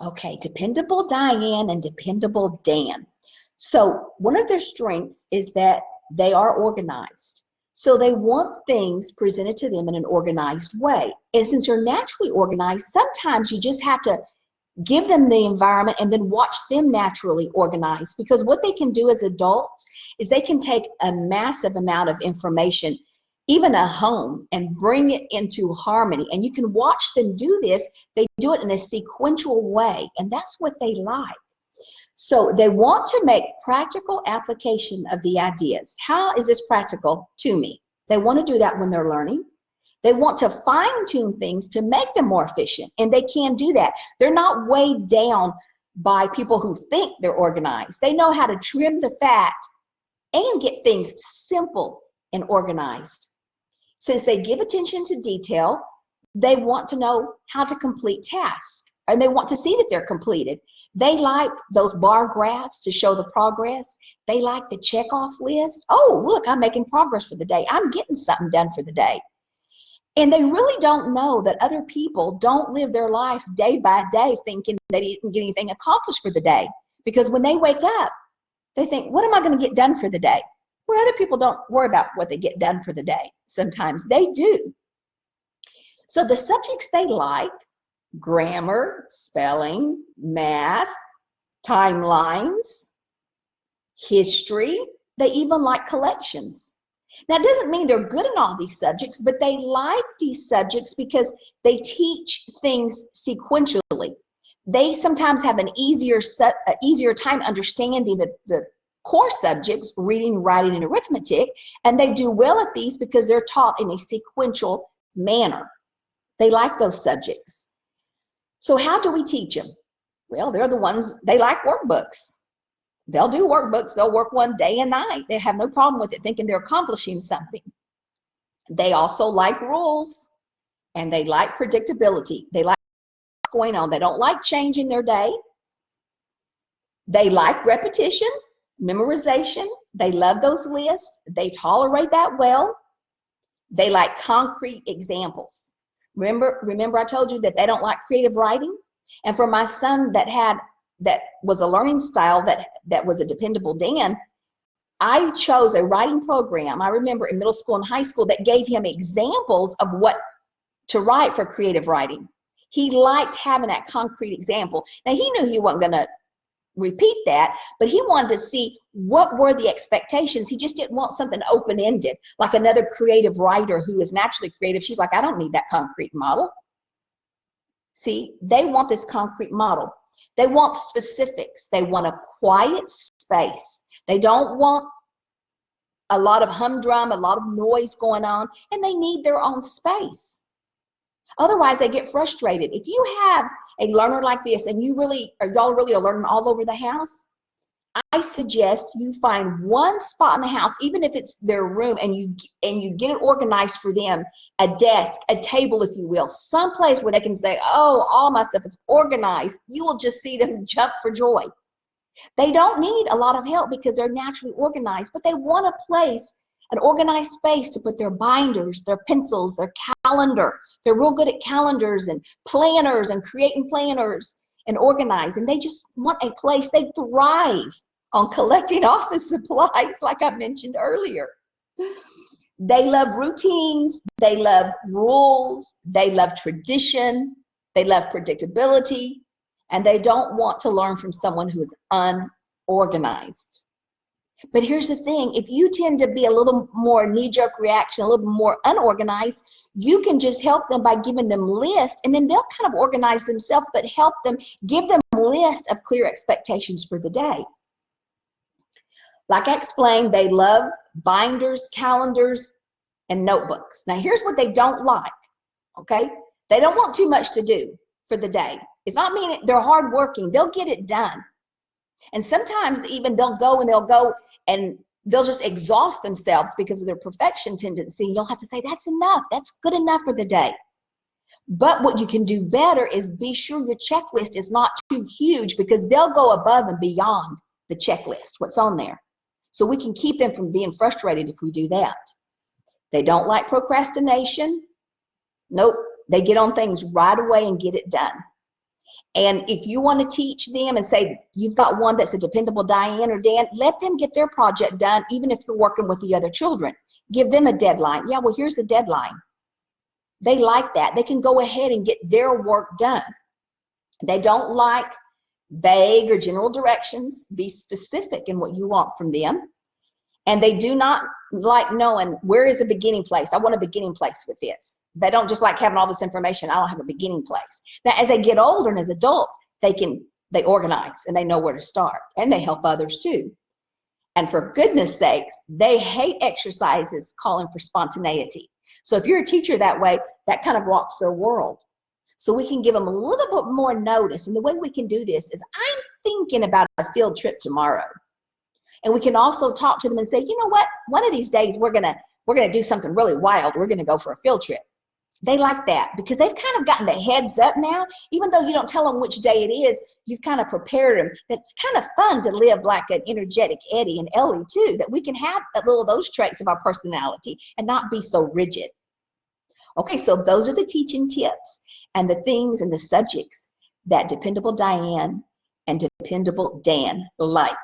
Okay, Dependable Diane and Dependable Dan. So one of their strengths is that they are organized. So they want things presented to them in an organized way. And since you're naturally organized, sometimes you just have to give them the environment and then watch them naturally organize, because what they can do as adults is they can take a massive amount of information, even a home, and bring it into harmony. And you can watch them do this. They do it in a sequential way, and that's what they like. So they want to make practical application of the ideas. How is this practical to me? They want to do that when they're learning. They want to fine-tune things to make them more efficient, and they can do that. They're not weighed down by people who think they're organized. They know how to trim the fat and get things simple and organized. Since they give attention to detail, they want to know how to complete tasks, and they want to see that they're completed. They like those bar graphs to show the progress. They like the check-off list. Oh, look, I'm making progress for the day. I'm getting something done for the day. And they really don't know that other people don't live their life day by day thinking they didn't get anything accomplished for the day. Because when they wake up, they think, what am I going to get done for the day? Where other people don't worry about what they get done for the day. Sometimes they do. So the subjects they like: grammar, spelling, math, timelines, history. They even like collections. Now, it doesn't mean they're good in all these subjects, but they like these subjects because they teach things sequentially. They sometimes have an easier time understanding the core subjects, reading, writing, and arithmetic, and they do well at these because they're taught in a sequential manner. They like those subjects. So how do we teach them? Well, they're the ones, they like workbooks. They'll do workbooks. They'll work one day and night. They have no problem with it, thinking they're accomplishing something. They also like rules, and they like predictability. They like what's going on. They don't like changing their day. They like repetition, memorization. They love those lists. They tolerate that well. They like concrete examples. Remember I told you that they don't like creative writing? And for my son that was a learning style that was a Dependable Dan, I chose a writing program, I remember in middle school and high school, that gave him examples of what to write for creative writing. He liked having that concrete example. Now, he knew he wasn't going to repeat that, but he wanted to see what were the expectations. He just didn't want something open-ended, like another creative writer who is naturally creative. She's like, I don't need that concrete model. See, they want this concrete model. They want specifics. They want a quiet space. They don't want a lot of humdrum, a lot of noise going on, and they need their own space. Otherwise, they get frustrated. If you have a learner like this and y'all really are learning all over the house, I suggest you find one spot in the house, even if it's their room, and you get it organized for them, a desk, a table, if you will, someplace where they can say, oh, all my stuff is organized. You will just see them jump for joy. They don't need a lot of help because they're naturally organized, but they want a place, an organized space to put their binders, their pencils, their calendar. They're real good at calendars and planners and creating planners and organizing. They just want a place. They thrive on collecting office supplies, like I mentioned earlier. They love routines. They love rules. They love tradition. They love predictability. And they don't want to learn from someone who is unorganized. But here's the thing, if you tend to be a little more knee-jerk reaction, a little more unorganized, you can just help them by giving them lists, and then they'll kind of organize themselves, but help them, give them a list of clear expectations for the day. Like I explained, they love binders, calendars, and notebooks. Now here's what they don't like, okay? They don't want too much to do for the day. It's not meaning they're hardworking. They'll get it done. And sometimes even they'll go and they'll just exhaust themselves because of their perfection tendency. You'll have to say, that's enough. That's good enough for the day. But what you can do better is be sure your checklist is not too huge, because they'll go above and beyond the checklist, what's on there. So we can keep them from being frustrated if we do that. They don't like procrastination. Nope. They get on things right away and get it done. And if you want to teach them and say you've got one that's a dependable Diane or Dan, let them get their project done, even if you're working with the other children. Give them a deadline. Yeah, well, here's the deadline. They like that. They can go ahead and get their work done. They don't like vague or general directions. Be specific in what you want from them. And they do not like knowing where is a beginning place. I want a beginning place with this. They don't just like having all this information. I don't have a beginning place. Now, as they get older and as adults, they organize and they know where to start, and they help others too. And for goodness sakes, they hate exercises calling for spontaneity. So if you're a teacher that way, that kind of rocks their world. So we can give them a little bit more notice. And the way we can do this is, I'm thinking about a field trip tomorrow. And we can also talk to them and say, you know what, one of these days we're gonna do something really wild. We're gonna go for a field trip. They like that because they've kind of gotten the heads up now. Even though you don't tell them which day it is, you've kind of prepared them. That's kind of fun to live like an energetic Eddie and Ellie too, that we can have a little of those traits of our personality and not be so rigid. Okay, so those are the teaching tips and the things and the subjects that Dependable Diane and Dependable Dan like.